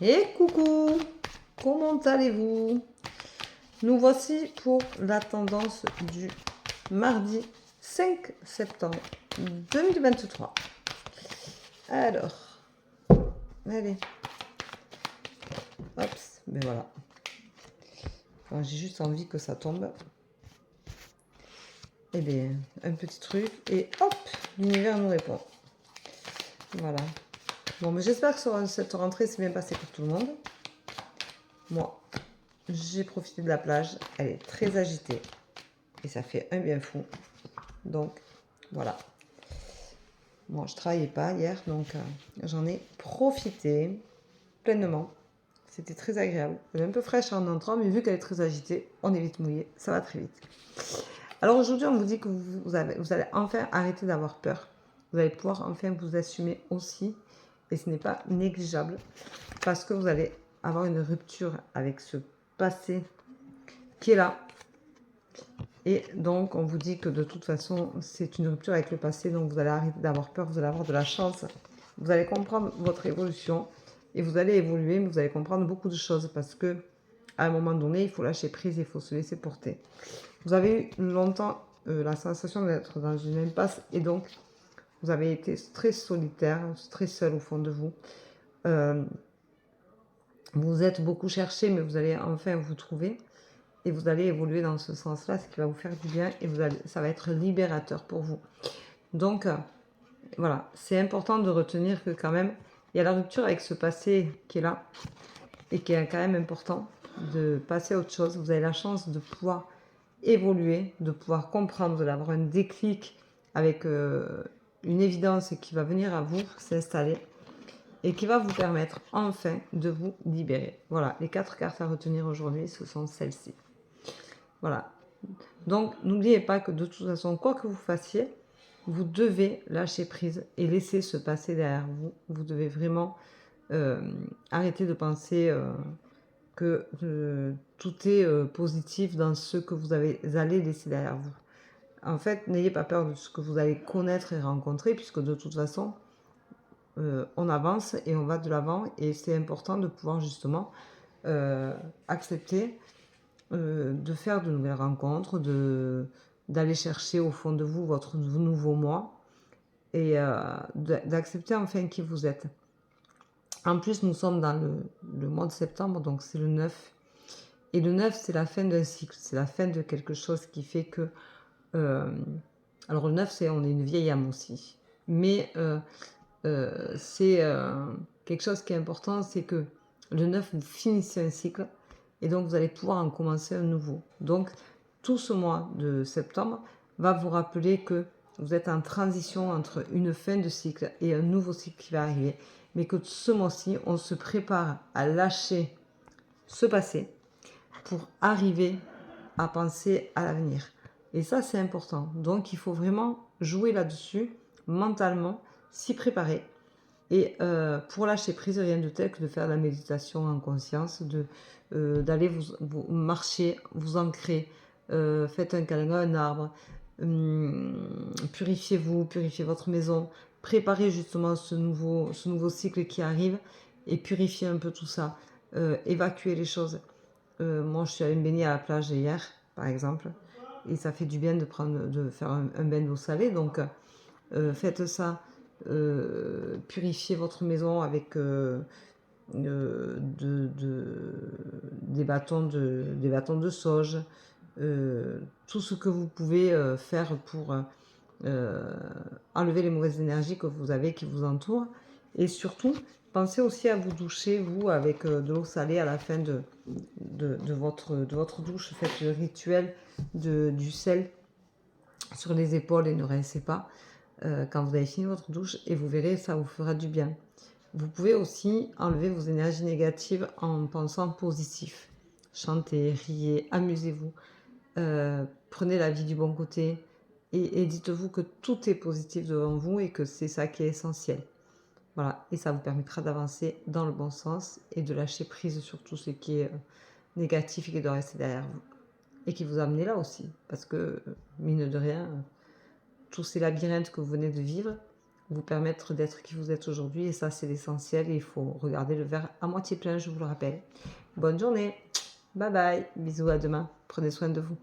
Et coucou, comment allez-vous? Nous voici pour la tendance du mardi 5 septembre 2023. Alors, allez, hop, ben voilà. Enfin, j'ai juste envie que ça tombe. Et bien, un petit truc et hop, l'univers nous répond. Voilà. Bon, mais j'espère que cette rentrée s'est bien passée pour tout le monde. Moi, j'ai profité de la plage. Elle est très agitée. Et ça fait un bien fou. Donc, voilà. Moi, je travaillais pas hier, donc j'en ai profité pleinement. C'était très agréable. Elle est un peu fraîche en entrant, mais vu qu'elle est très agitée, on est vite mouillé. Ça va très vite. Alors aujourd'hui, on vous dit que vous allez enfin arrêter d'avoir peur. Vous allez pouvoir enfin vous assumer aussi. Et ce n'est pas négligeable. Parce que vous allez avoir une rupture avec ce passé qui est là. Et donc, on vous dit que de toute façon, c'est une rupture avec le passé. Donc, vous allez arrêter d'avoir peur. Vous allez avoir de la chance. Vous allez comprendre votre évolution. Et vous allez évoluer, mais vous allez comprendre beaucoup de choses. Parce que à un moment donné, il faut lâcher prise. Il faut se laisser porter. Vous avez eu longtemps la sensation d'être dans une impasse. Et donc, vous avez été très solitaire, très seul au fond de vous. Vous êtes beaucoup cherché, mais vous allez enfin vous trouver. Et vous allez évoluer dans ce sens-là, ce qui va vous faire du bien. Et ça va être libérateur pour vous. Donc, voilà. C'est important de retenir que quand même, il y a la rupture avec ce passé qui est là. Et qui est quand même important de passer à autre chose. Vous avez la chance de pouvoir évoluer, de pouvoir comprendre, d'avoir un déclic avec une évidence qui va venir à vous s'installer et qui va vous permettre enfin de vous libérer. Voilà, les 4 cartes à retenir aujourd'hui, ce sont celles-ci. Voilà. Donc, n'oubliez pas que de toute façon, quoi que vous fassiez, vous devez lâcher prise et laisser se passer derrière vous. Vous devez vraiment arrêter de penser que tout est positif dans ce que vous allez laisser derrière vous. En fait, n'ayez pas peur de ce que vous allez connaître et rencontrer, puisque de toute façon, on avance et on va de l'avant. Et c'est important de pouvoir justement accepter de faire de nouvelles rencontres, d'aller chercher au fond de vous votre nouveau moi et d'accepter enfin qui vous êtes. En plus, nous sommes dans le mois de septembre, donc c'est le 9. Et le 9, c'est la fin d'un cycle, c'est la fin de quelque chose qui fait que... alors le 9, on est une vieille âme aussi. Mais c'est quelque chose qui est important, c'est que le 9, vous finissez un cycle et donc vous allez pouvoir en commencer un nouveau. Donc tout ce mois de septembre va vous rappeler que vous êtes en transition entre une fin de cycle et un nouveau cycle qui va arriver. Mais que ce mois-ci, on se prépare à lâcher ce passé pour arriver à penser à l'avenir. Et ça, c'est important. Donc, il faut vraiment jouer là-dessus, mentalement, s'y préparer. Et pour lâcher prise, rien de tel que de faire de la méditation en conscience, d'aller vous marcher, vous ancrer, faites un câlin à un arbre, purifiez-vous, purifiez votre maison, préparez justement ce nouveau cycle qui arrive et purifiez un peu tout ça, évacuez les choses. Moi, je suis allée me baigner à la plage hier, par exemple, et ça fait du bien de faire un bain d'eau salée. Donc, faites ça, purifiez votre maison avec des bâtons de sauge, tout ce que vous pouvez faire pour enlever les mauvaises énergies que vous avez qui vous entourent. Et surtout, pensez aussi à vous doucher, vous, avec de l'eau salée à la fin de votre douche. Faites le rituel du sel sur les épaules et ne rincez pas quand vous avez fini votre douche et vous verrez, ça vous fera du bien. Vous pouvez aussi enlever vos énergies négatives en pensant positif. Chantez, riez, amusez-vous, prenez la vie du bon côté et dites-vous que tout est positif devant vous et que c'est ça qui est essentiel. Voilà, et ça vous permettra d'avancer dans le bon sens et de lâcher prise sur tout ce qui est négatif et qui doit rester derrière vous. Et qui vous a amené là aussi. Parce que, mine de rien, tous ces labyrinthes que vous venez de vivre vous permettre d'être qui vous êtes aujourd'hui. Et ça, c'est l'essentiel. Il faut regarder le verre à moitié plein, je vous le rappelle. Bonne journée. Bye bye. Bisous, à demain. Prenez soin de vous.